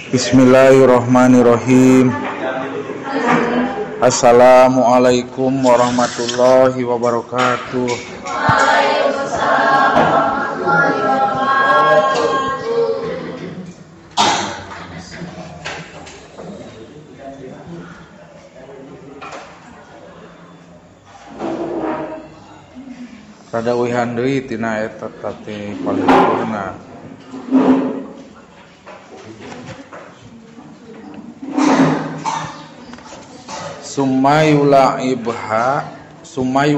Bismillahirrahmanirrahim. Assalamualaikum warahmatullahi wabarakatuh. Waalaikumsalam warahmatullahi wabarakatuh. Rada uihan deui tina eta teh paripurna. Sumayula ibuha summa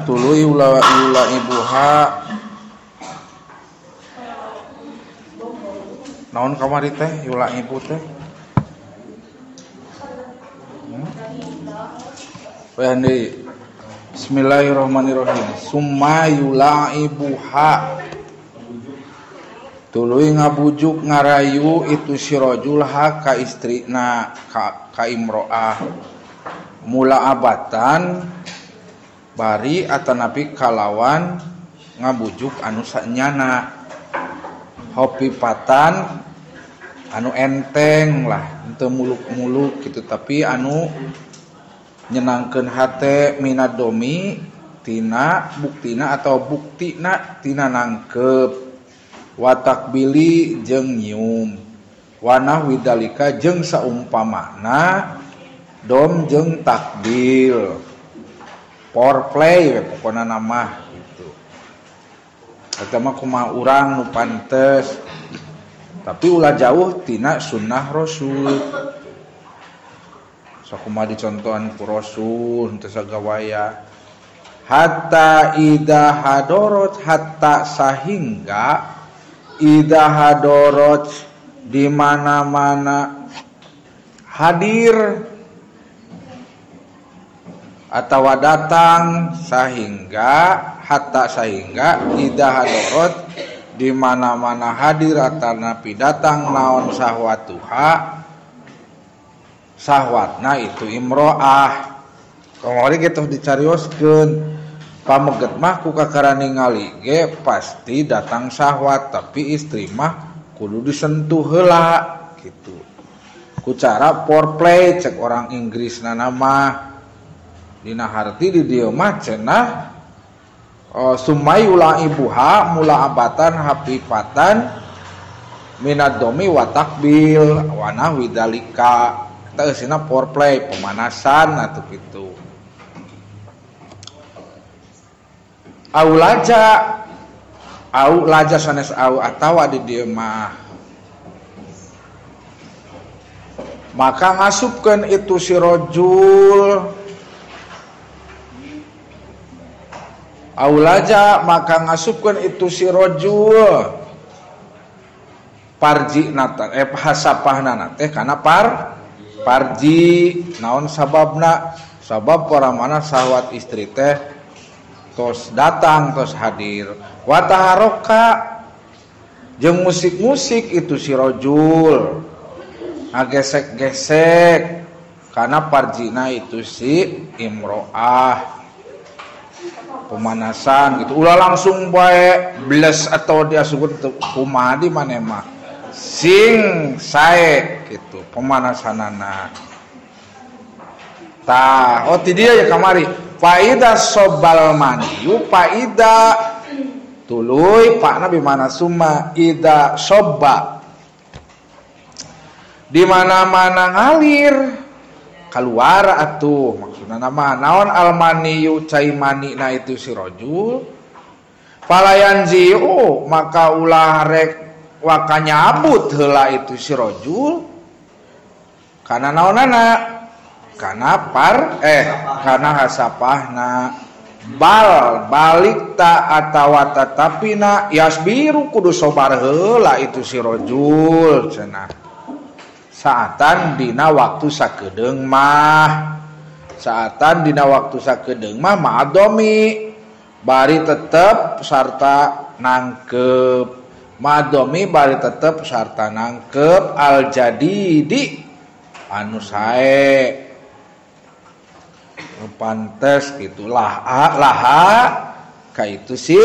tuluy yula ibuha naon kamari teh yula ibu teh Wahandi. Bismillahirrahmanirrahim. Sumayula ibuha tuluy ngabujuk ngarayu itu si rajul ha ka istrina ka imro'ah mula abatan bari atanapi kalawan ngabujuk anu sanyana hopipatan anu enteng lah henteu muluk-muluk gitu tapi anu nyenangkeun hate minadomi tina buktina atau buktina tina nangkep watakbili jeung nyium wanah widalika jeung saumpamana dom jeung takbil foreplay pokona nama gitu eta mah kumaha urang nu pantes tapi ulah jauh tina sunnah rasul sakumaha dicontohan ku rasul teu sagawaya hatta ida hadorot hatta sahingga ida hadorot di mana-mana hadir atau datang hatta sehingga ida hadorot di mana-mana hadir atau napi datang naon sahwatuha sahwatna itu imro'ah kamari kitu dicarioskeun pameget mah ku kakara ningali ge pasti datang syahwat tapi istri mah kudu disentuh heula gitu ku cara foreplay cek orang Inggris nama dina harti di dieu mah cenah sumayula ibuha mula abatan hapifatan minad domi wa takbil wa nahwi dalika eta eusina foreplay pemanasan atuh kitu au laja sanes au atawa di dieu mah maka ngasupkeun itu si rajul au laja maka ngasupkeun itu si rajul parji nata hasapahna teh kana parji naon sababna sabab paramana sahwat istri teh tos datang tos hadir wataharoka jeung musik-musik itu si rajul ngagesek-gesek karena parjina itu si imro'ah pemanasan gitu ulah langsung bae bles atau dia sebut kumaha di maneh mah sing sae gitu pemanasanana tah ti dieu ya kamari faida sobal maniyu faida tuluy pak nabi mana summa ida sobba di mana-mana ngalir keluar atuh maksudna nama naon almaniyu cai mani na itu si rajul falayanziu maka ulah rek wakanya abut heula itu si rajul kana naonana kana kana hasapahna balik ta atawa tatapina yasbiru kudu sobar heula itu si rajul cenah saatan dina waktu sakedeung mah ma'adomi bari tetep sarta nangkep ma'adomi bari tetep sarta nangkep al jadidi anu sae pantes itulah laha ka itu si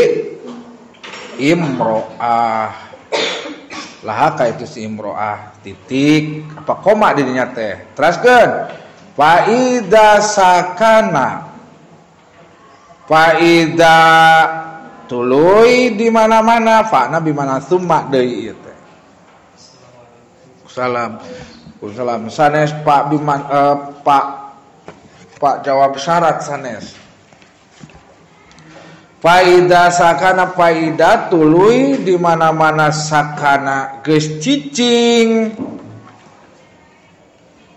imro'ah laha ka itu si imro'ah titik apa koma di dinya teh teraskeun faida sakana faida tuluy di mana-mana fa'na bi mana summa deui ieu teh salam sanes Pak Biman Pak jawab syarat sanes faida sakana faida tuluy di mana-mana sakana geus cicing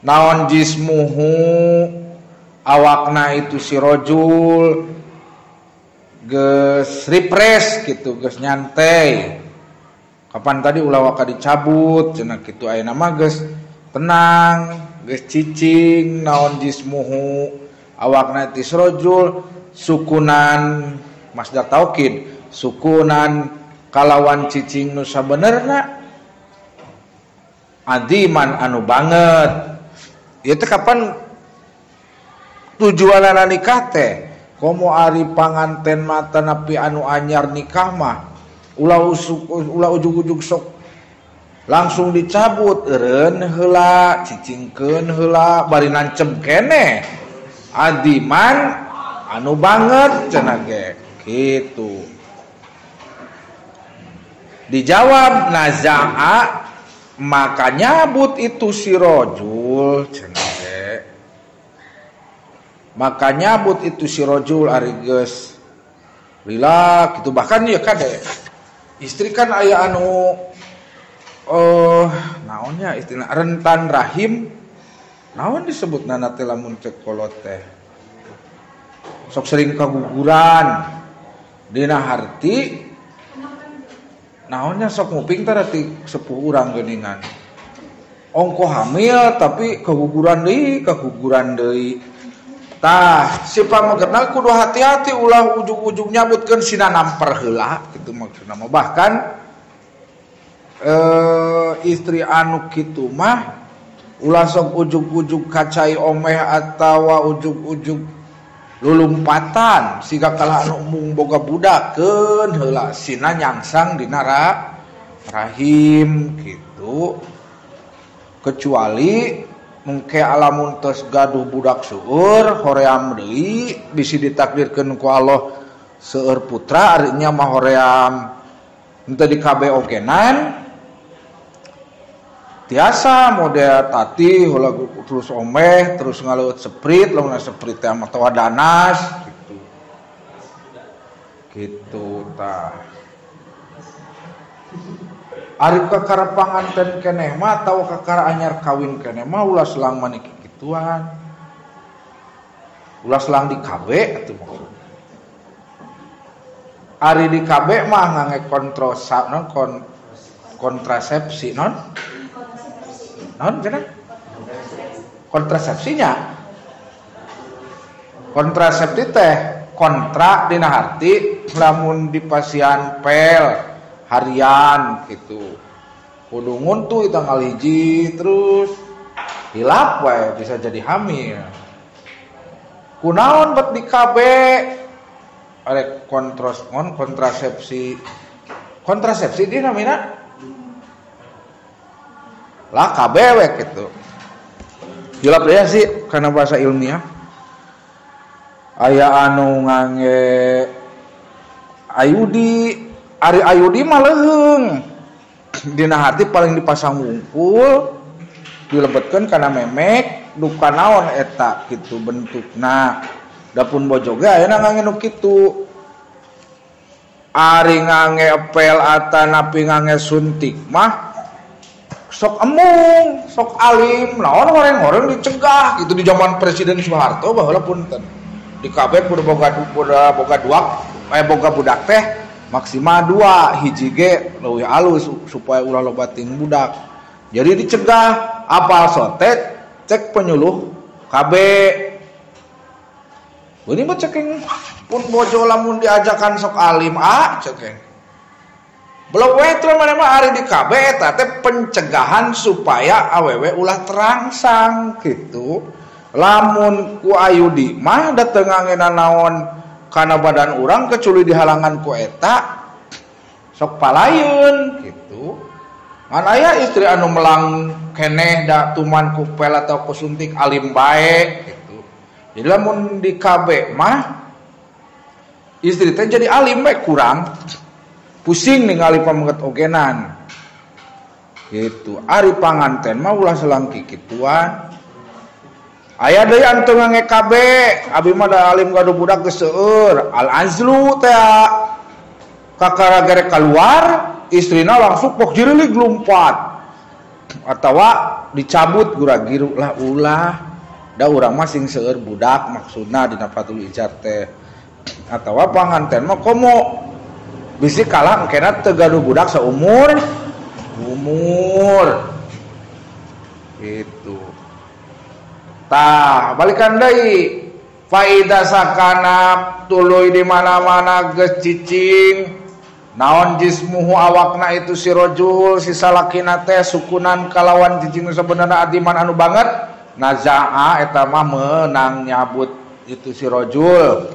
naon jismuhu awakna itu si rojul geus refresh gitu geus nyantai kapan tadi ulah waka dicabut cenah kitu ayeuna mah geus tenang geus cicing naon jismuhu awakna itu si rojul sukunan masdar taukid sukunan kalawan cicing nu sabenerna adiman anu banget ieu teh kapan tujuanna nikah teh komo ari panganten mata napi anu anyar nikah mah ulah ujug-ujug sok langsung dicabut eureun heula cicingkeun heula bari nancem keneh adiman anu banget cenah ge gitu dijawab naza'a maka nyabut itu si rojul cenah ge maka nyabut itu si rojul ari geus lila gitu bahkan ya kade istri kan aya anu naonnya istilah rentan rahim naon disebutna teh lamun cek kolot teh sok sering kaguguran dina harti naonnya sok nguping teh ti sepuh urang geuningan ongko hamil tapi kaguguran deui tah si pamegena kudu hati-hati ulah ujug-ujug nyabutkeun sina namper heula kitu maksudna mah bahkan istri anu kitu mah ulah sok ujug-ujug kacai omeh atawa ujug-ujug lulumpatan siga kalah anu mung boga budakeun heula sina nyangsang dina rahim gitu kecuali mungke alamun tos gaduh budak seueur hoream deui bisi ditakdirkeun ku Allah seueur putra arinya mah hoream henteu di KB ogenan tiasa model tati heula terus omeh terus ngaleut seprit lamun seprit teh mah tawa danas gitu tah ari kakara panganten keneh mah tahu kakara anyar kawin keneh mah ulah selang maniki kituan ulah selang di KB atuh maksud ari di KB mah ngangge kontrasepsi non cenah kontrasepsinya kontrasepsi teh kontra dina harti lamun dipasian pel harian gitu kudu nguntuh tanggal hiji terus hilap wae bisa jadi hamil kunaon bet di KB arek kontrasepsi dia namina lah KB we gitu hilap deh sih karena bahasa ilmiah aya anu ngangge ayudi ari ayudi mah leuheung dina hati paling dipasang wungkul dilebetkeun kana memek duka naon eta kitu bentukna dapun bojoge ayeuna ngangge nu kitu ari ngangge epel atanapi ngangge suntik mah sok emung sok alim naon horeng-horeng dicegah gitu di zaman Presiden Soeharto baheula punten di KB kudu boga budak teh maksimal 2 hiji ge leuwih alus supaya ulah loba ting budak jadi dicegah apal sotet cek penyuluh KB ini mah ceking pun bojo lamun diajakan sok alim ceking belum wetro mana mah ari di KB eta teh pencegahan supaya awewe ulah terangsang gitu lamun ku ayudi mah dateng angena naon kana badan urang kecuali dihalangan ku eta sok palayeun gitu Ngan aya istri anu melang keneh da tuman ku pel atau ku suntik alim bae gitu. Jadi lamun di KB mah istri teh jadi alim bae kurang pusing ningali pameget ogenan. Gitu. Ari panganten mah ulah selangki kituan. Aya deui anu teu ngange KB, abi mah da alim gaduh budak geus seueur. Al azlu teh kakara gere keluar, istrina langsung pok jirilig lompat. Atawa dicabut gura-giru lah ulah. Da urang mah sing seueur budak maksudna dina Fathul Ijar teh. Atawa panganten mah komo bisi kalah engkena teu gaduh budak saumur itu. Tah balikan deui faida sakana tuluy di mana-mana geus cicing naon jismuhu awakna itu si rajul si salakina teh sukunan kalawan cicing nu sabenerna adiman anu banget nazaa eta mah meunang nyabut itu si rajul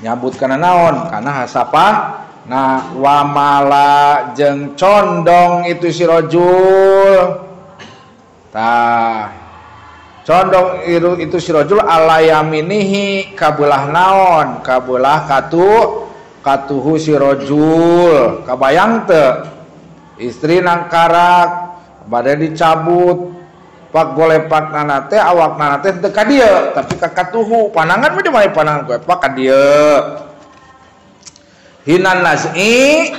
nyabut kana naon kana hasapah nah wamala jeung condong itu si rajul tah condong itu si rajul alayaminihi kabelah naon kabelah katuhu si rajul kabayang teu istri nangkarak bade dicabut pak golepak nana teh awak nana teh teu ka dieu tapi ka katuhu panangan mah dimana panangan golepak ka dieu hinan naz'i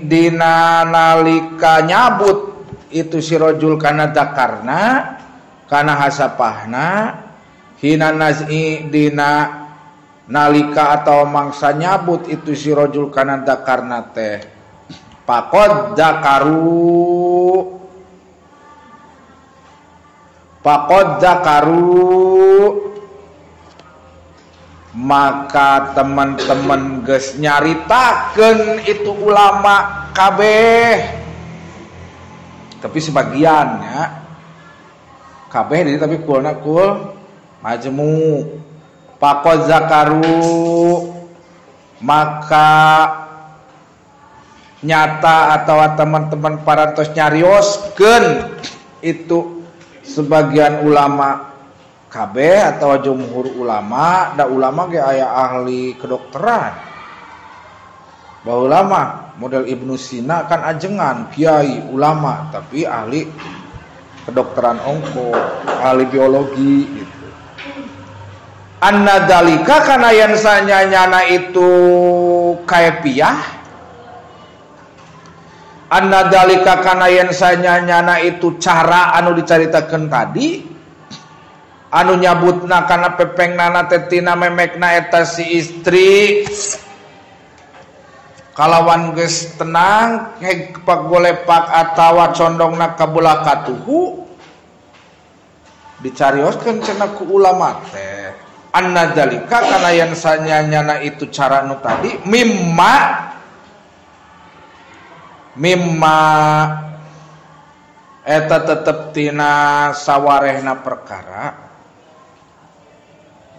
dina nalika nyabut itu si rajul kana dakarna kana hasapahna hinan naz'i dina nalika atau mangsa nyabut itu si rajul kana dakarna teh Pakod zakaru maka teman-teman geus nyaritakeun itu ulama kabeh tapi sebagian ya kabeh jadi tapi kulna kul majmu Pakod zakaru maka nyata atau teman-teman parantos nyarioskeun itu sebagian ulama kabeh atau jumhur ulama da ulama ge aya ahli kedokteran bahwa ulama model Ibnu Sina kan ajengan kiai ulama tapi ahli kedokteran ongko ahli biologi gitu anna dalika kana yen sanyanyana itu kaepiah anna dalika kana yen sanyanyana itu cara anu dicaritakeun tadi anu nyabutna kana pepengnana tetina memekna eta si istri kalawan geus tenang heg pagolepak atawa condongna kabelah katuhu dicarioskeun cenah ku ulama teh anna dalika kana yen sanyanyana itu cara anu tadi mimma eta tetep tina sawarehna perkara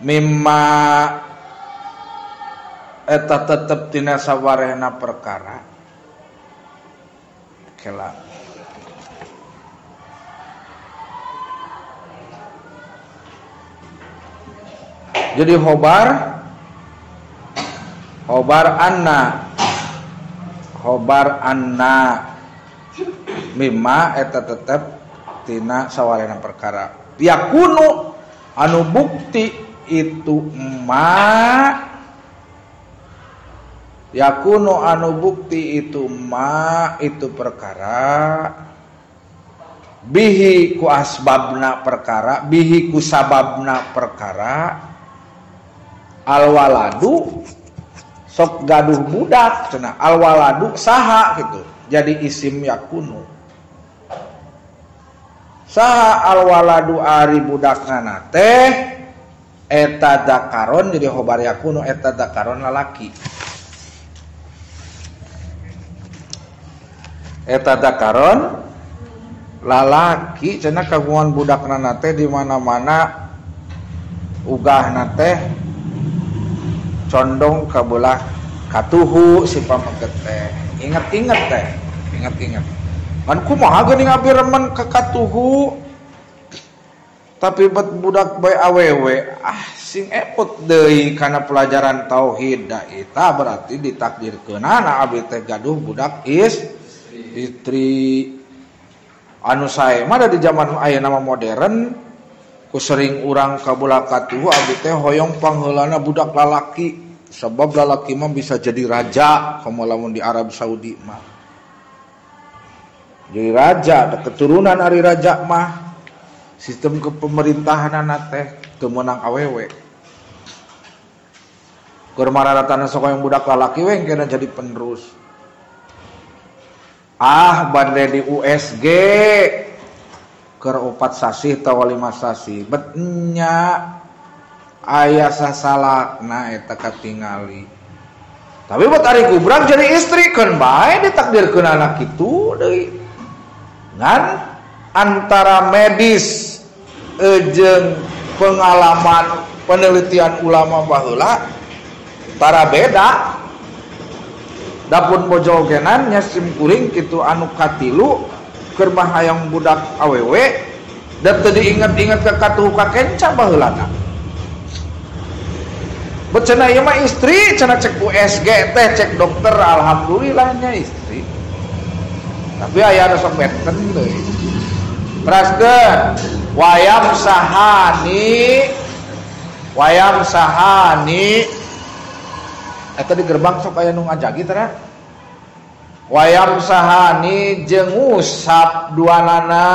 mimma eta tetep tina sawarehna perkara kela jadi khobar anna mimma eta tetep tina sawarehna perkara yakunu anu bukti itu yakunu anu bukti itu itu perkara bihi ku asbabna perkara bihi ku sababna perkara alwaladu sok gaduh budak cenah alwaladu saha gitu jadi isim yakunu saha alwaladu ari budakna teh eta dakaron jadi khobar yakunu eta dakaron lalaki eta dakaron lalaki cenah kagungan budakna teh di mana-mana ugahna teh condong kabelah katuhu si pameget teh inget-inget teh inget-inget kan kumaha geuning abi remen ka katuhu tapi bet budak bae awewe sing epot deui kana pelajaran tauhid da eta berarti ditakdirkeunana abi teh gaduh budak istri anu sae mah da di zaman ayeuna mah modern ku sering urang ka budak katuhu abi teh hoyong pangheulana budak lalaki sebab lalaki mah bisa jadi raja kamu lamun di Arab Saudi mah jadi raja ada keturunan ari raja mah sistem kepemerintahan teh teu meunang awewe keur mararatan sok yang budak lalaki we kena jadi penerus bande di USG keur 4 sasi tau 5 sasi betnya aya sasalakna eta katingali tapi buat ari kubrang jadi istri kan bae ditakdirkeun anak kitu deui ngan antara medis jeung pengalaman penelitian ulama baheula tara beda dapun bojogenan nya sim kuring kitu anu katilu keur mah hayang budak awewe da teu diinget-inget ka katuhu ka kenca baheulana cenah ieu mah istri cenah cek USG teh cek dokter alhamdulillahnya istri tapi aya anu sok benten deui teraskeun wayam sahani eta di gerbang sok aya nu ngajagi tara wayam sahani jeung ngusap duanana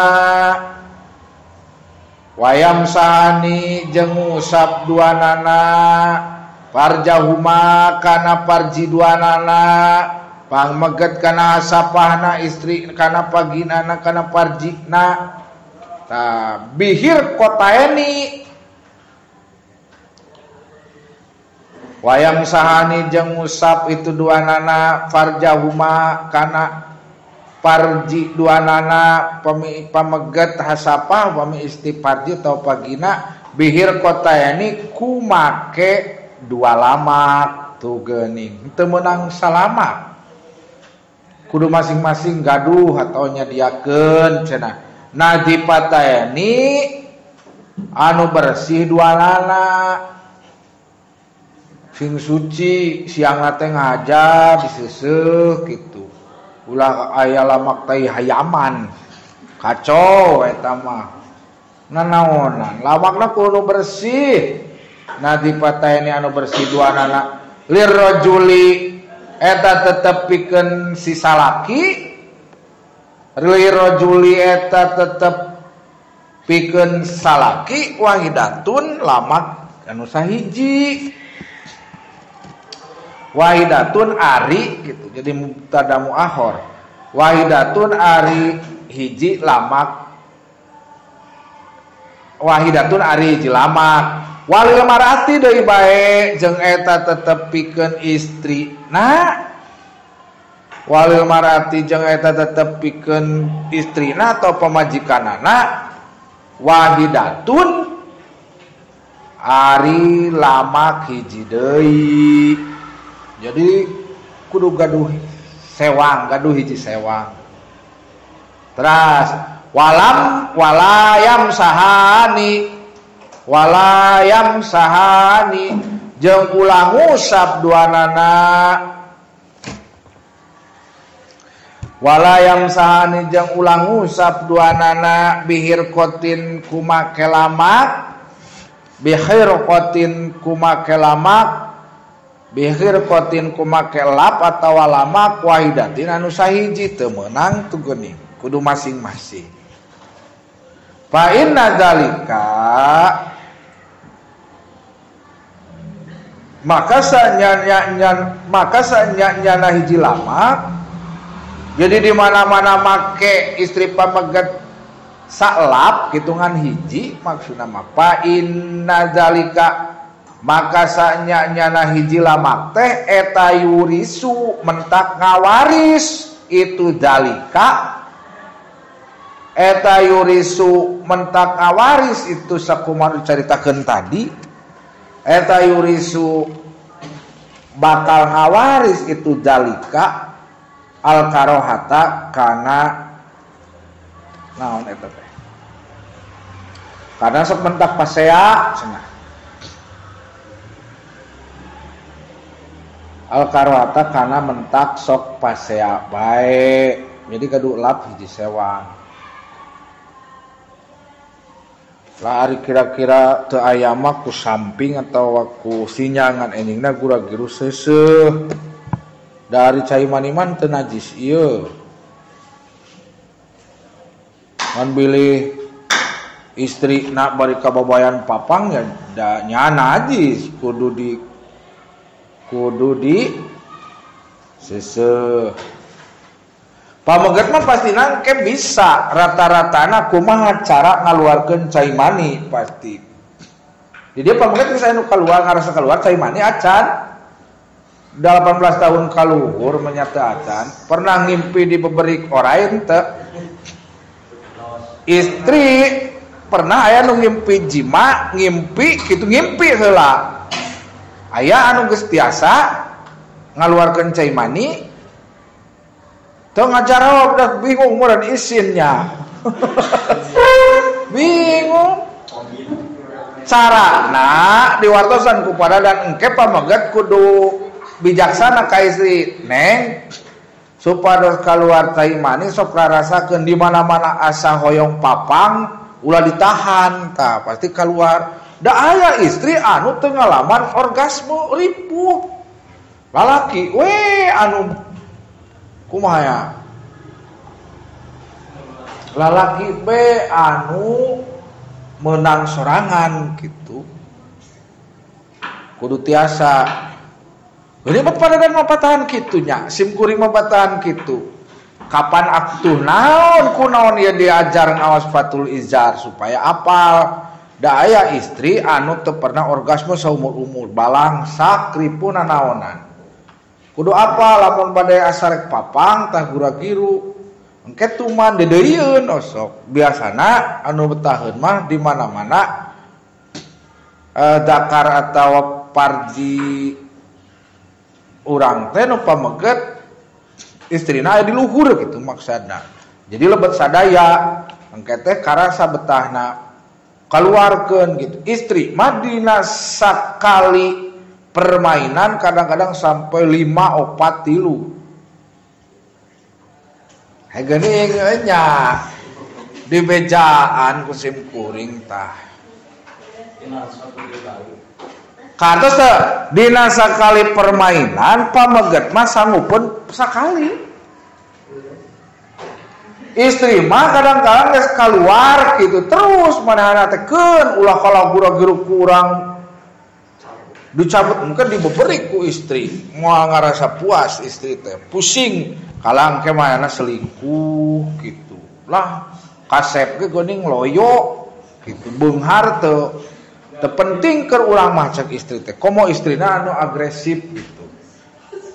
wayam sahani jeung ngusap duanana parjahuma kana parji duanana pangmeget kana sapahna istri kana paginana kana parjina ta bihir kotaeni wayam sahani jeung ngusap itu duanana farjahuma kana parji duanana pameget hasapah pami isti parji atau pagina bihir kotaeni ku make dua lamak tu geuning teu meunang salamak kudu masing-masing gaduh atau nyadiakeun cenah nadipatayani anu bersih duanana sing suci siang teh ngajar diseuseuh kitu ulah aya lamak teh hayaman kacau eta mah nanaonan lamakna kudu bersih nadipatayani anu bersih duanana lirrajuli eta tetep pikeun si salaki lirrajuli eta tetep pikeun salaki wahidatun lamak anu sahiji wahidatun ari gitu jadi mubtada muahhar wahidatun ari hiji lamak wahidatun ari hiji lamak walil marati deui bae jeung eta tetep pikeun istri nah walil marati jeung eta tetep pikeun istrina atau pamajikanana wahidatun ari lamak hiji deui jadi kudu gaduh sewang gaduh hiji sewang teras walayam sahani jeung ulah ngusap duanana walayam sahani jeung ulah ngusap duanana bihir kotin kumake lamak bihir kotin kumake lamak bihir kotin kumake lap atawa lamak wahidatin anu sahiji teu meunang tu geuning kudu masing-masing fa inna dzalika maka sanyana hiji lamak jadi di mana-mana make istri pameget salap hitungan hiji maksudna mah fa inna dzalika maka sanyana hiji lamak teh eta yurisu mentak ngawaris itu dzalika eta yurisu mentak ngawaris itu sakumaha dicaritakeun tadi eta yurisu bakal ngawaris itu jalika al karohata kana naon eta teh karena sok mentak pasea cenah al karohata kana mentak sok pasea bae jadi kadu lap hiji sewang lah ari kira-kira teu aya mah ku samping atau ku sinyangan endingna gura-giru seuseuh dari cai maniman teu najis ieu ngan bilih istri nak bari kababayan papang ya da nya najis kudu di seuseuh pameget mah pasti nangke bisa rata-ratana kumaha cara ngaluarkeun cai mani pasti. Jadi pameget bisa anu keluar ngarasa keluar cai mani acan. 18 tahun kaluhur menyata acan pernah ngimpi di beberik orain teu. Istri pernah aya nu ngimpi jima, ngimpi kitu ngimpi heula. Aya anu geus tiasa ngaluarkeun cai mani tuh ngajarab dah bingung muran isinnya bingung cara nah diwartosan kepada dan engke pameget kudu bijaksana ka istri neng supados keluar cai mani sok rarasakeun di mana-mana asa hoyong papang ulah ditahan tah pasti keluar da aya istri anu teu ngalaman orgasme ripuh lalaki we anu kumaha ya lalaki be anu menang sorangan gitu kudu tiasa ini padadan mapatahan kitunya sim kuring mapatahan kitu kapan aktuh naon kunaon ieu diajar ngawas fatul izar supaya apal da aya istri anu teu pernah orgasme saumur-umur balang sakripuna naonan kudu apa lamun bade asarek papang tah gura-giru engke tuman dedeyeun osok biasana anu betaheun mah di mana-mana dakar atawa parji urang teh nu pameget istrina aya di luhur gitu maksudna jadi lebet sadaya engke teh karasa betahna kaluarkeun gitu istri mah dina sakali permainan kadang-kadang sampai 5 opat 3 hegeuning nya di bejaan kusim kuring tah kados dina sakali permainan pameget mah sanggupeun sakali istri mah kadang-kadang geus kaluar gitu terus manehna teh keun ulah kalagura-giru kurang dicabut mungkin dibeberik ku istri moal ngarasa puas istri teh pusing kalang ke mana selingkuh gitu lah kasep ke geuning loyo gitu beunghar teu penting keur urang mah cek istri teh komo istrina anu agresif gitu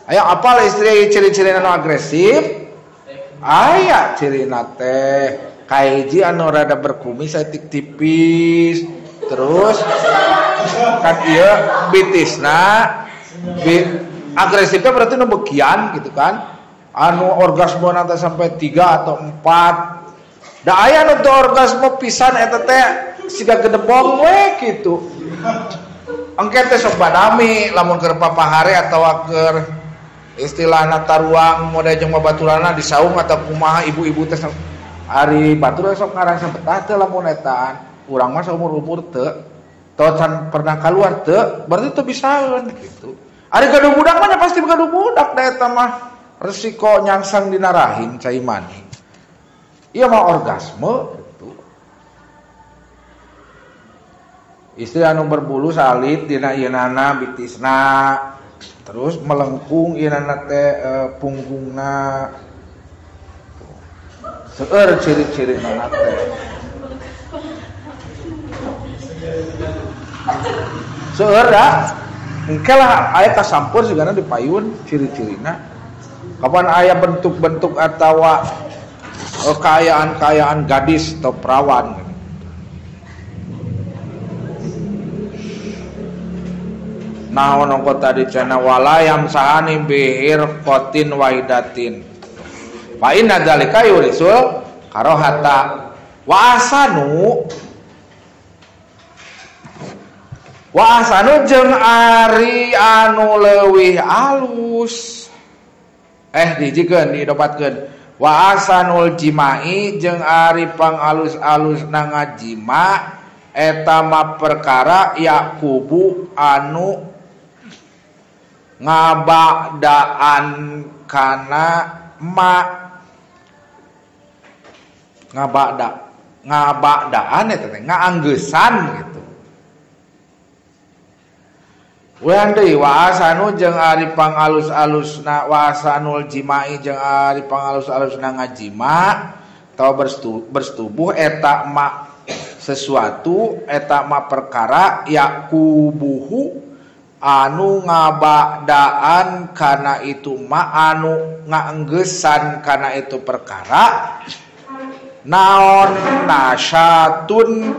aya apal istri ciri-ciri anu agresif aya cirina teh kaiji anu rada berkumis saeutik tipis terus kan ieu bitisna agresifnya berarti nu bekian gitu kan anu orgasme nanti sampai 3 atau 4 da aya nu teu orgasme pisan eta teh siga gedebong we gitu engke teh sok badami lamun keur papahare atawa keur istilahna taruang mode jeung babaturana disaung atau kumaha ibu-ibu teh ari batur sok ngarasa betah teh lamun etaan urang mah saumur-umur teu tocan pernah keluar teu berarti teu bisaeun gitu ari gaduh budak mah pasti gaduh budak da eta mah resiko nyangsang dina rahim cai mani ieu mah orgasme gitu istri anu berbulu salit dina ieunana bitisna terus melengkung ieunana teh punggungna seueur ciri-cirina teh seueur da engke lah aya kasampur sigana dipayun ciri-cirina kapan aya bentuk-bentuk atawa kekayaan gadis atau perawan naon ongko tadi cenah wala yamsahani bihir qatin waidatin fa inna dzalika yurisul karohata wa asanu jeung ari anu leuwih alus dijikeun didopatkeun wa asanul jimai jeung ari pangalus-alus na ngajima eta mah perkara yakubu anu ngabadaan kana ma ngabadaan eta teh ngaanggesan gitu. Urang deui wa asanu jeung ari pangalus-alusna wa asanul jimai jeung ari pangalus-alusna ngajima tau bersetubuh eta ma sesuatu eta ma perkara yakubuhu anu ngabadaan kana itu ma anu ngaenggesan kana itu perkara naon nasyatun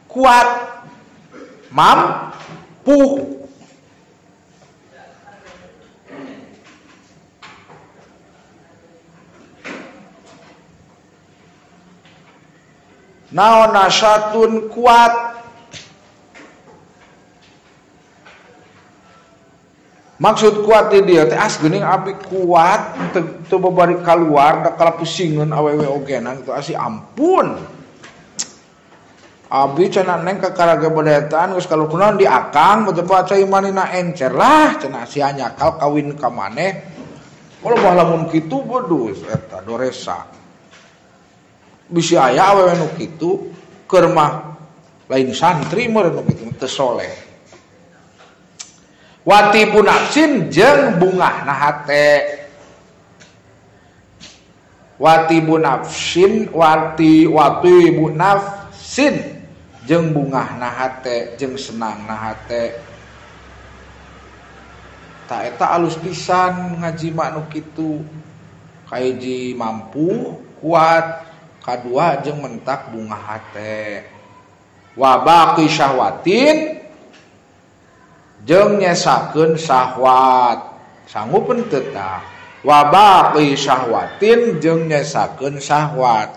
kuat mampu naon nasyatun kuat maksud kuat di dia teh geuning abi kuat teu babari kaluar da kala pusingkeun awewe ogenan itu asi ampun abi cenah neng kakaraga badetan geus kalukunan di akang teu baca imanina encer lah cenah sia nyakal kawin ka maneh kalau mah lamun kitu bedus eta doresa bisi aya awewe nu kitu keur mah lain santri meureun nu kitu teu soleh wati bunafsin jeung bungahna hate wati bunafsin wati bunafsin jeung bungahna hate jeung senangna hate ta eta alus pisan ngajima nu kitu kahiji mampu kuat kadua jeung mentak bunga hate wa baqi syahwatin jeung nyesakeun syahwat sanggupeun teu tah wa baqi syahwatin jeung nyesakeun syahwat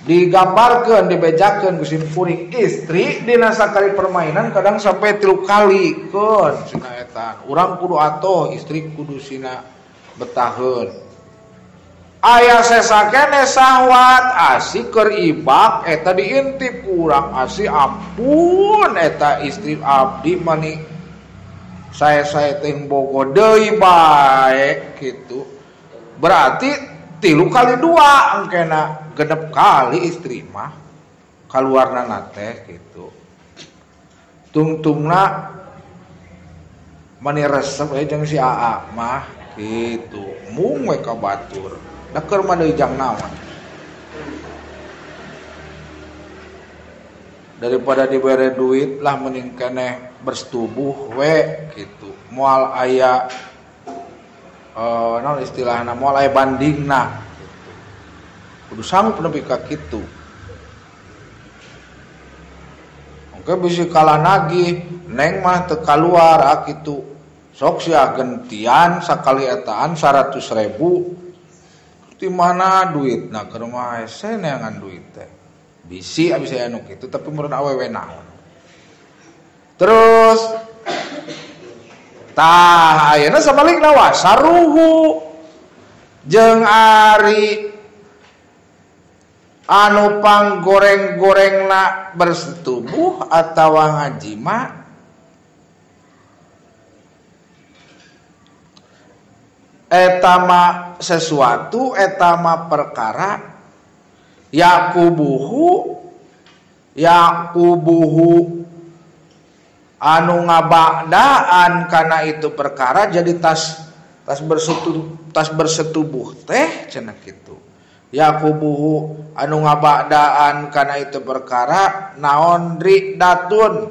digambarkeun dibejakeun ku simkuring istri dina sakali permainan kadang sampai 3 kali keun cenah eta urang kudu atoh istri kudu sina betaheun aya sesakene syahwat asih keur ibak eta diintip urang asih ampun eta istri abdi mani saya teh bogo deui bae kitu berarti 3 kali 2 angkena 6 kali istri mah kaluarna teh kitu tungtungna mani resep jeung si Aa mah kitu mung we ka batur da keur mah deui jang naon daripada dibere duit lah mending keneh bersetubuh we kitu moal aya naon istilahna moal aya bandingna kitu kudu sanggup nepi ka kitu oke bisi kala nagih neng mah teu kaluar kitu sok sia gentian sakali etaan 100.000 di mana duit nah keur mah hese neangan duit teh bisi abis aya nu kitu tapi meureun awewe naon terus tah ayeuna sabalikna wasaruhu jeung ari anu panggoreng-gorengna bersetubuh atawa ngajima etama sesuatu etama perkara yakubuhu anu ngabadaan kana itu perkara jadi tas bersetubuh teh cenah kitu yakubuhu anu ngabadaan kana itu perkara naon ridatun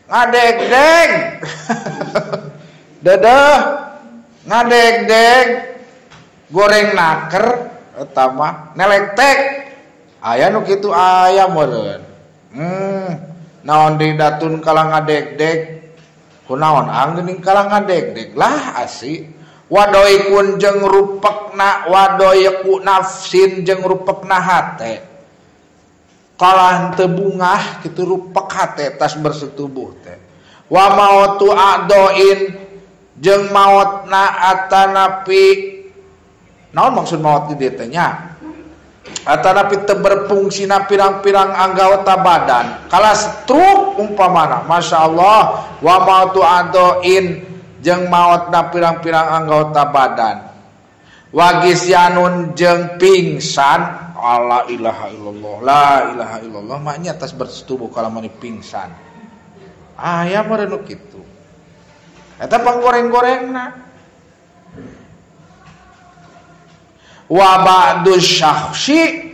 ngadeg-deg dadah ngadeg-deg goreng naker eta mah nelektek aya nu kitu aya meureun naon didatun kala ngadeg-deg kunaon angeuning kala ngadeg-deg lah asih wadoikun jeung rupekna wadoyeku nafsin jeung rupekna hate kala henteu bungah kitu rupek hate tas bersetubuh teh wa mautu adoin jeung mautna atanapi naon maksud maut di dieu teh nya atanapi teu berfungsina pirang-pirang anggota badan kala stroke umpamana masyaallah wa mautu adoin jeung mautna pirang-pirang anggota badan wa gisyanun jeung pingsan la ilaha illallah la ilaha illallah maknya tas bersetubuh kala mani pingsan aya meureun kitu eta panggoreng-gorengna wa ba'du syakhsi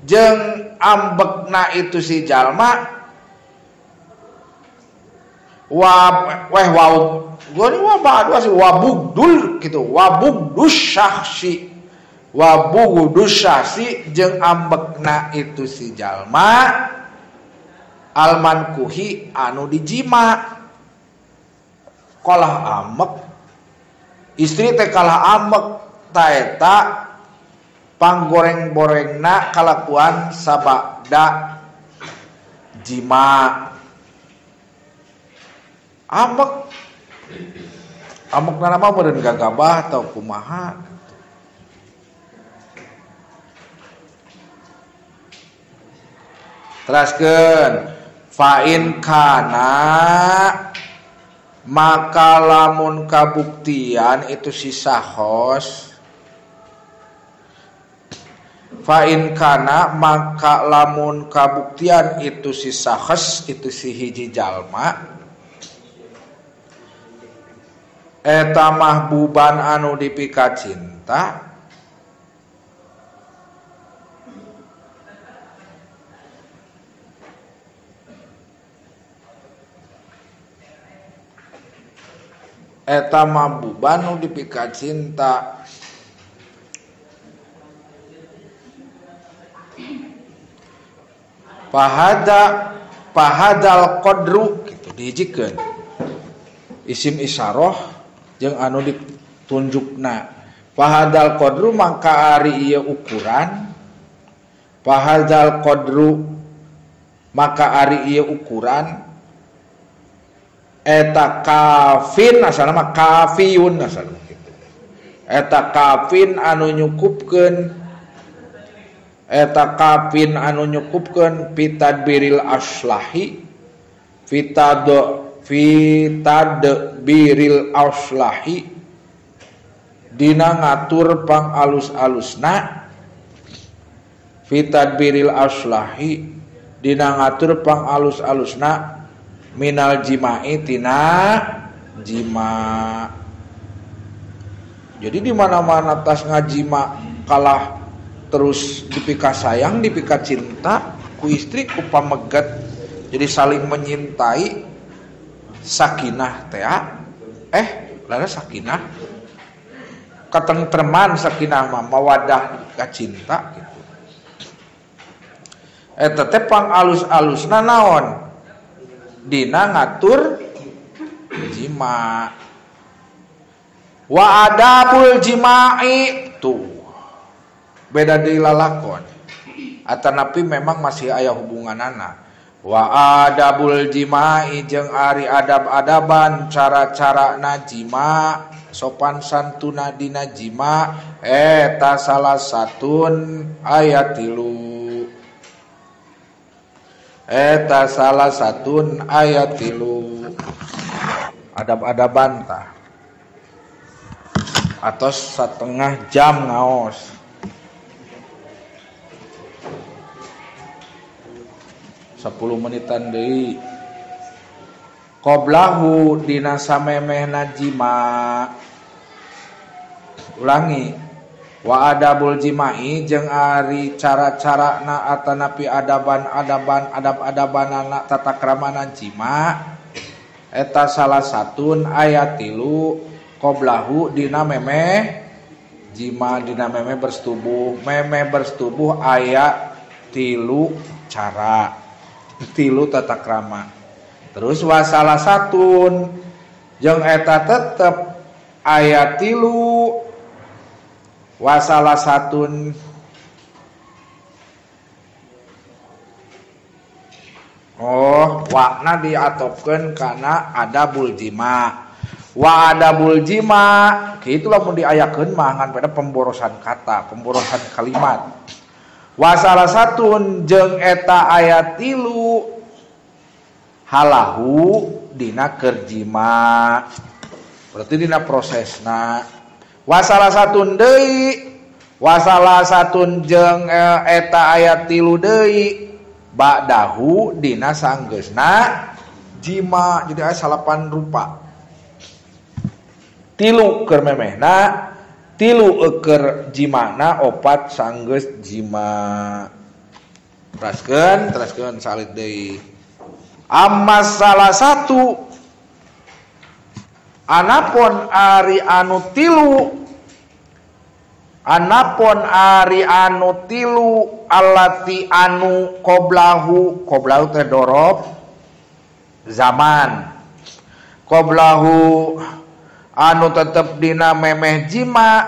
jeung ambekna itu si jalma wabugdul gitu wabugdus syakhsi jeung ambekna itu si jalma almankuhi anu dijima kalah amek istri teh kalah amek taeta panggoreng-borengna kalakuan sabada jima amek nama meureun gagabah atau kumaha teraskeun fa'in kana maka lamun kabuktian itu si sahos fa'in kana maka lamun kabuktian itu si sahos itu si hiji jalma eta mahbuban anu dipika cinta eta mahbuban anu dipika cinta pahadal qadru gitu dihijikeun isim isyarah jeung anu ditunjukna fahadal qadru maka ari ieu ukuran fahadal qadru maka ari ieu ukuran eta kafin asalna mah kafiyun asalna kitu eta kafin anu nyukupkeun eta kafin anu nyukupkeun pitadbiril aslahi biril auslahi dina ngatur pang alus-alusna biril auslahi dina ngatur pang alus-alusna minal jima'i tina jima jadi di mana-mana tas ngajima kalah terus dipika sayang dipika cinta ku istri ku pamegat jadi saling menyintai sakinah teh lana sakinah katentreman sakinah mah mawadah kacinta gitu eta teh pang alus-alusna naon dina ngatur jima wa adabul jima'i tuh beda deui lalakon atanapi memang masih aya hubunganana wa adabul jima'i jeung ari adab-adaban cara-cara najima sopan santuna dina jima eta salah satun ayat 3 eta salah satun ayat 3 adab-adaban tah atau setengah jam ngaos 10 menitan deui qoblahu dina samemehna jima ulangi wa adabul jima'i jeung ari cara-carana atanapi adab-adabanana tata kramana jima eta salah satun ayat 3 qoblahu dina memeh jima dina memeh bersetubuh ayat 3 cara 3 tata krama. Terus wasalah satun jeung eta tetep aya 3 wasalah satun wakna diatopkeun kana adabul jima. Wa adabul jima kitu lamun diayakeun mah ngan pada pemborosan kata, pemborosan kalimat. Wasalah satun jeung eta aya 3 halahu dina keur jima. Berarti dina prosesna. Wasalah satun deui, wasalah satun jeung eta aya 3 deui ba'dahu dina sanggeusna jima. Jadi aya 8 rupa. 3 keur memehna, 3 eukeur jimana, 4 sanggeus jima. Teraskeun salid deui. Amma salah satu anapun ari anu 3 alati anu qoblahu teh dorob zaman, qoblahu anu tetep dina memeh jima,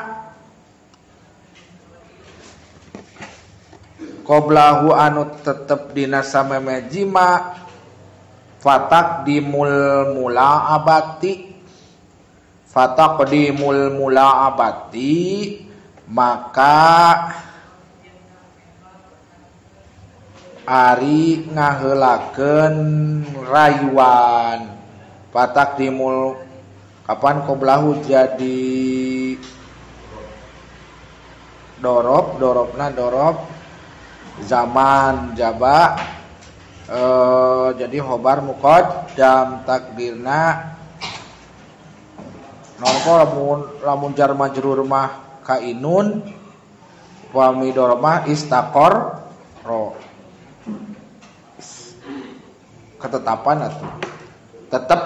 qoblahu anu tetep dina samemeh jima, fataqdimul mulaabati, maka ari ngaheulakeun rayuan. Fataqdimul kapan qoblahu jadi dorobna dorob zaman jaba jadi khobar muqaddam takdirna nongko lamun jar majrur mah kainun wa midor mah istaqor ro ketetapan atuh tetep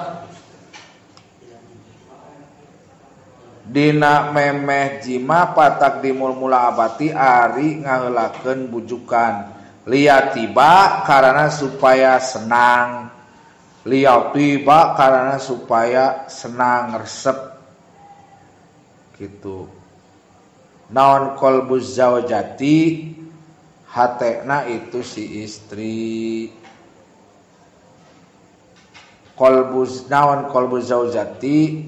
dina memeh jima patakdimul mula abati ari ngaheulakeun bujukan liyatiba karena supaya senang, liyatiba karena supaya senang resep gitu. Naon qalbuz zaujati hatena itu si istri. Naon qalbuz zaujati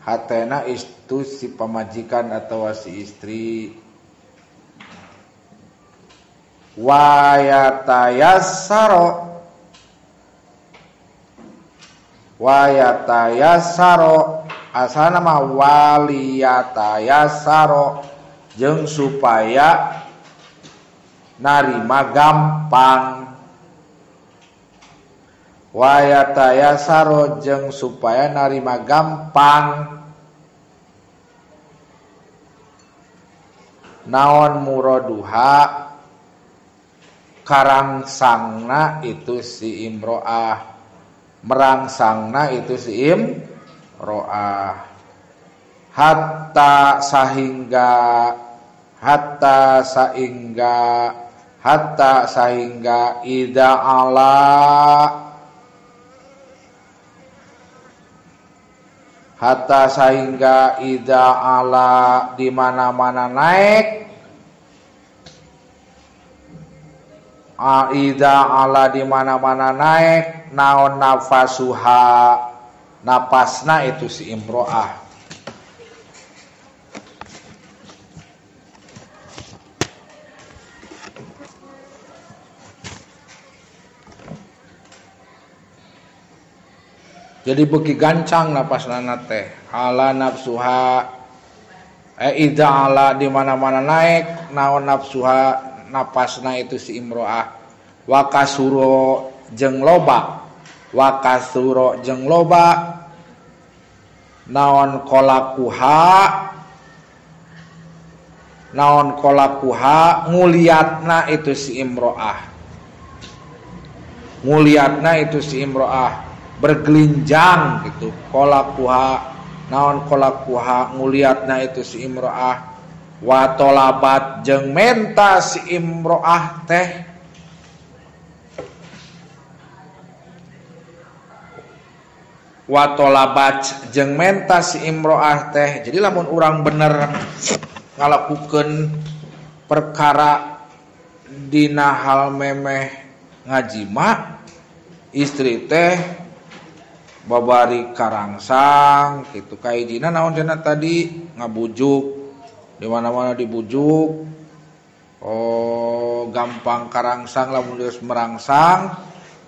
hatena itu si pamajikan atau si istri. Wayatayassaro asal nama waliyatayassaro jeung supaya narima gampang. Wayatayassaro jeung supaya narima gampang. Naon muraduha karangsangna itu si imro'ah, merangsangna itu si imro'ah, hatta sehingga ida ala di mana-mana naik, ida ala di mana-mana naik, naon nafasuha napasna itu si imro'ah. Jadi beki gancang napasna teh ala nafsuha ida ala di mana-mana naik, naon nafsuha napasna itu si imro'ah. Wakasuro jeung loba naon kolakuha nguliatna itu si imro'ah bergelinjang gitu. Naon kolakuha nguliatna itu si imro'ah. Wa tolabat jeung menta si imro'ah teh watolabat jeung menta si imro'ah teh. Jadi lamun urang bener ngalakukeun perkara dina hal memeh ngajima, istri teh babari karangsang gitu. Kaidina naon cenah tadi ngabujuk, di mana-mana dibujuk. Oh, gampang karangsang lamun geus merangsang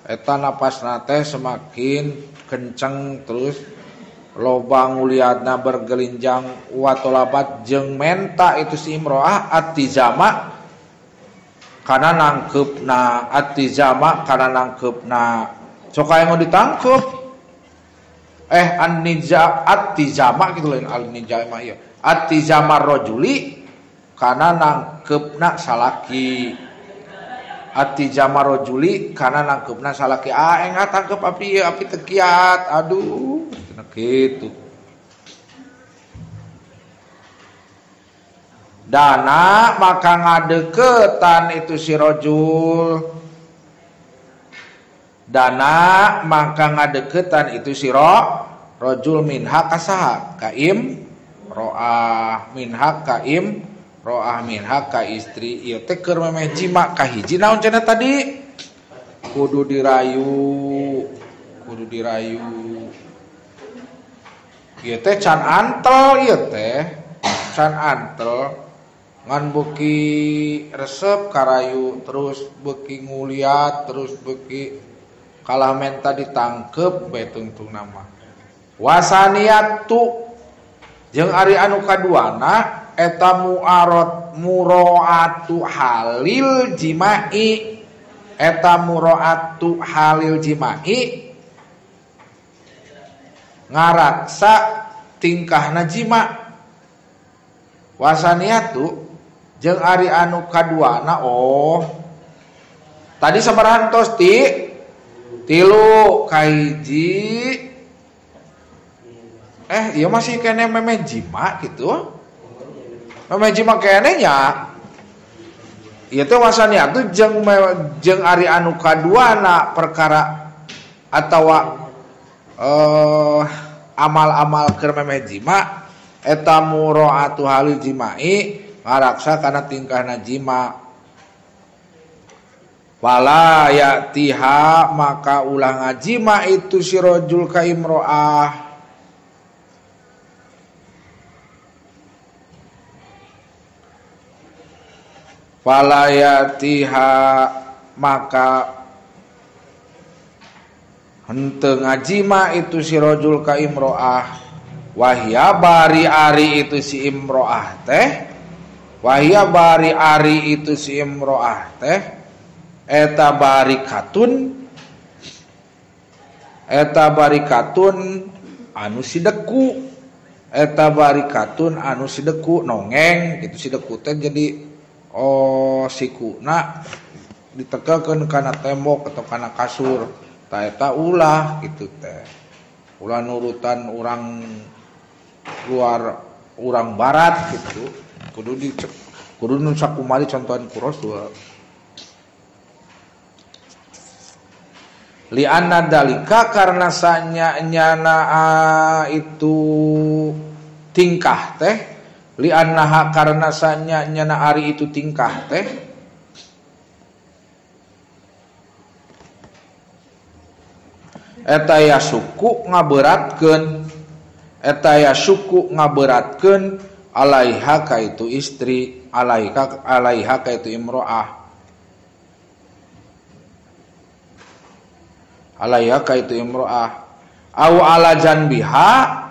eta napasna teh semakin kenceng, terus loba nguliatna bergelinjang. Watolabat jeung menta itu si imro'ah atizama kana nangkeupna, atizama kana nangkeupna. Sok aya mau ditangkep atizama gitu lain al-nijama ieu. Atizama rajuli kana nangkeupna salaki. Atizama rajuli kana nangkeupna salaki. Enggak tangkep api teu kiat. Aduh, cenah kitu. Dana maka ngadeukeutan itu si rajul. Dana maka ngadeukeutan itu si rajul minha kasaha kaim ro'ah, minha kaim ro'ah, minha ka istri. Ieu teh keur memeh jima ka hiji naon cenah tadi? Kudu dirayu. Ieu teh can antel, ieu teh can antel. Ngan beuki resep karayu, terus beuki nguliat, terus beuki kalah menta ditangkep bae tungtung nama. Wasaniatu jeung ari anu kaduana eta muroatu halil jimai. Eta muroatu halil jimai ngaraksa tingkahna jima. Wasaniatu jeung ari anu kaduana, tadi sabarahan tos tilu kahiji. Iya masih kene memeh jima gitu. Memeh jima kene nya. Ieu teh wasaniatu jeung ari anu kaduana perkara atawa amal-amal keur memeh jima eta muroatu halil jimai ngaraksa kana tingkahna jima. Wala yatiha maka ulah ngajima itu si rajul ka imro'ah. Wala yatiha maka henteu ngajima itu si rajul ka imro'ah. Wahia bari ari itu si imro'ah teh. Wahia bari ari itu si imro'ah teh eta barikatun anu sideku. Eta barikatun anu sideku nongeng gitu. Sideku teh jadi sikuna ditekelkeun kana tembok atau kana kasur. Ta eta ulah gitu teh. Ulah nurutan urang luar, urang barat gitu. Kudu nu sakumari contohan ku Rasul. Li anna dalika karena nyana itu tingkah teh. Li annaha karena nyana ari itu tingkah teh. Eta ya suku ngaberatkeun alaiha ka itu istri, alaiha ka itu imro'ah. Alaiha ka itu imro'ah. Au ala janbiha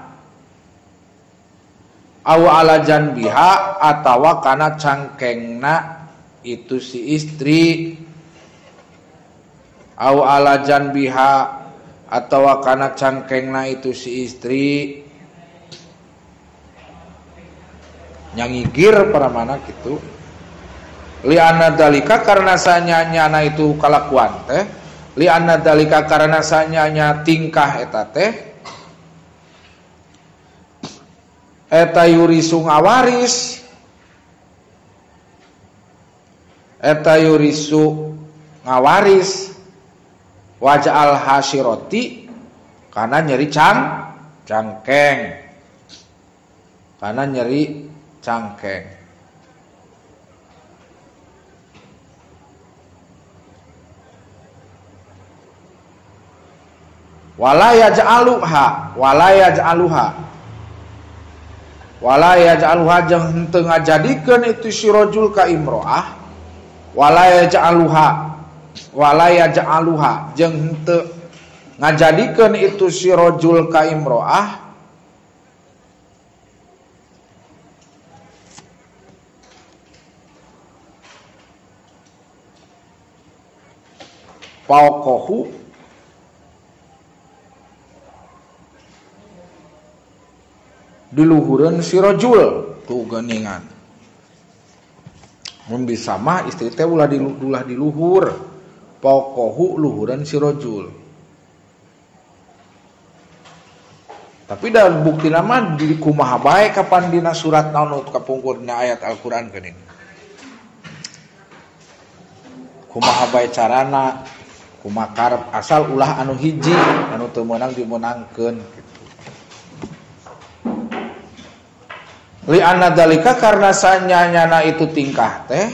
atawa kana cangkengna itu si istri. Au ala janbiha atawa kana cangkengna itu si istri. Nyangigir para mana gitu. Li anna dalika karena sanyana itu kalakuan teh. Li anna dalika karena sanyanya tingkah eta teh. Eta yurisu ngawaris. Eta yurisu ngawaris. Waja'al hasiroti karena nyeri cangkeng. Karena nyeri cangkeng. Wala yaj'aluha jeung henteu ngajadikeun itu si rajul ka imro'ah. Wala yaj'aluha jeung henteu ngajadikeun itu si rajul ka imro'ah. Fauqahu diluhureun si rajul tuh geuningan. Mun bisa mah istri teh ulah diluhur. Fauqahu luhureun si rajul. Tapi dalam bukti nama di kumaha bae kapan dina surat naon kapungkurna ayat Al-Qur'an geuning. Kumaha bae carana, kumaha karep asal ulah anu hiji, anu teu meunang dimenangkeun gitu. Li anna dalika karena sanyanyana itu tingkah teh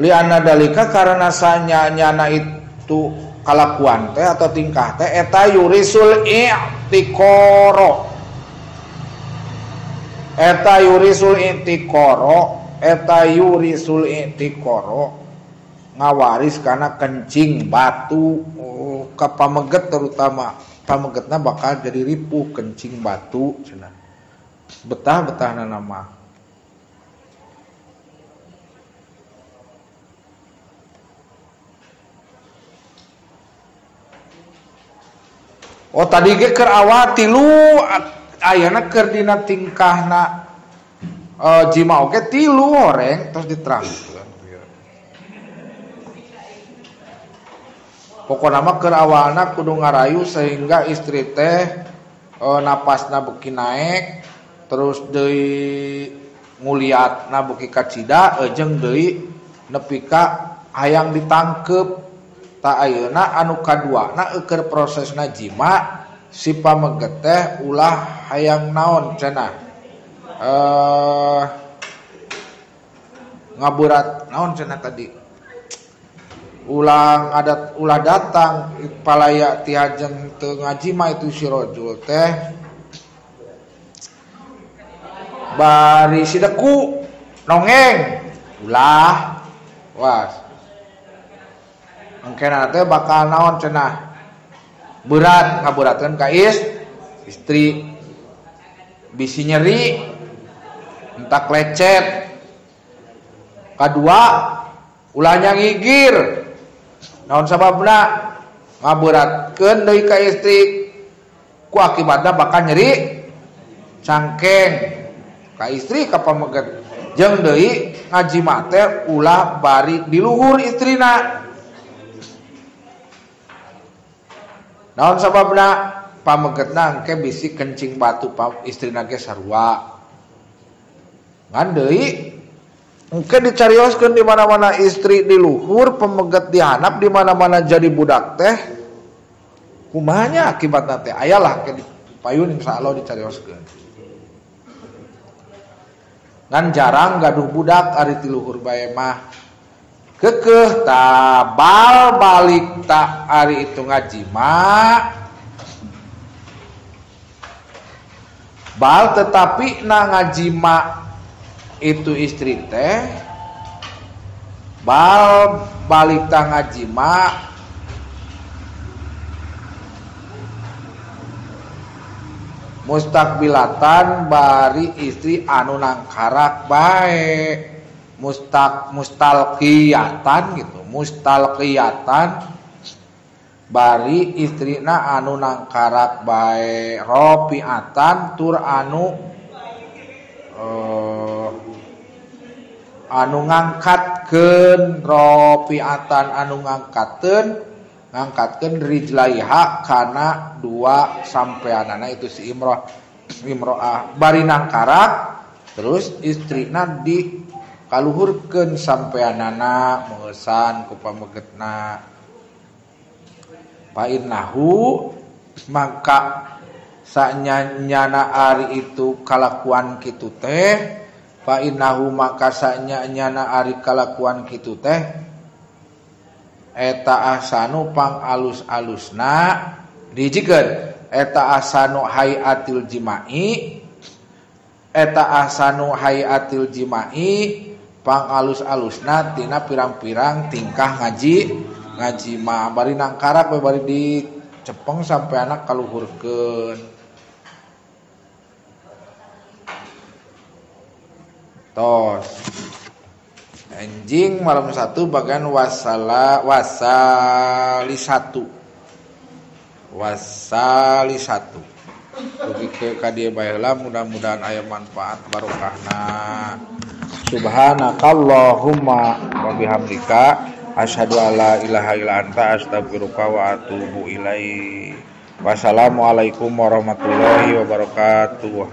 li anna dalika karena sanyanyana itu kalakuan teh atau tingkah teh eta yurisul i'tiqara ngawaris kana kencing batu ka pameget terutama pamegetna bakal jadi ripuh kencing batu cenah. Betah-betahna nama. Oh tadi ge keur awal tilu ayana keur dina tingkahna jima oge tilu horeng terus diterangkeun. Pokokna mah keur awalna kudu ngarayu sehingga istri teh napasna beuki naek terus deui nguliatna beuki kacida jeung deui nepi ka hayang ditangkep. Ta ayeuna anu kaduana keur prosesna jima si pameget teh ulah hayang naon cenah ngaburat naon cenah tadi ulah datang palaya ti hajeng teu ngajima itu si rajul teh bari sideku nongeng ulah was engkena teh bakal naon cenah berat ngaburatkeun ka istri bisi nyeri entak lecet kadua ulah nyangigir naon sababna ngaburatkeun deui ka istri ku akibatna bakal nyeri cangkeng ka istri ka pameget jeung deui ngajima teh ulah bari di luhur istrina naon sababna pamegetna engke bisi kencing batu istrina ge sarua ngan deui engke dicarioskeun di mana-mana istri di luhur, pameget dihanap di mana-mana jadi budak teh. Kumanya akibatna teh ayalah ke payun insyaallah dicarioskeun. Ngan jarang gaduh budak ari ti luhur bae mah. Keukeuh ta bal balik ta ari itu ngajima. Bal tetapi na ngajima itu istri teh bal balita ngajima mustakbilatan bari istri anu nangkarak bae mustalqiyatan gitu mustalqiyatan bari istrina anu nangkarak bae ropiatan tur anu ngangkatkeun ropiatan anu ngangkatkeun rijlaiha kana dua sampeanana itu si imro'ah bari nangkarak terus istrina kaluhurkeun sampeanana meusan ku pamegetna. Fa innahu maka sanyana ari itu kalakuan kitu teh, fa innahu maka sanyana ari kalakuan kitu teh eta asanu pang alus-alusna dijikeun eta asanu hayatil jimai, eta asanu hayatil jimai pang alus-alusna tina pirang-pirang tingkah ngaji mah bari nangkarak we bari dicepeng sampai anak kaluhurkeun. Tos anjing malam 1 bagian wasali 1 dugi ke kadieu bae heula mudah-mudahan aya manfaat barokahna. Subhanakallahumma wa bihamdika asyhadu alla ilaha illa anta astaghfiruka wa atubu ilaik. Wassalamualaikum warahmatullahi wabarakatuh.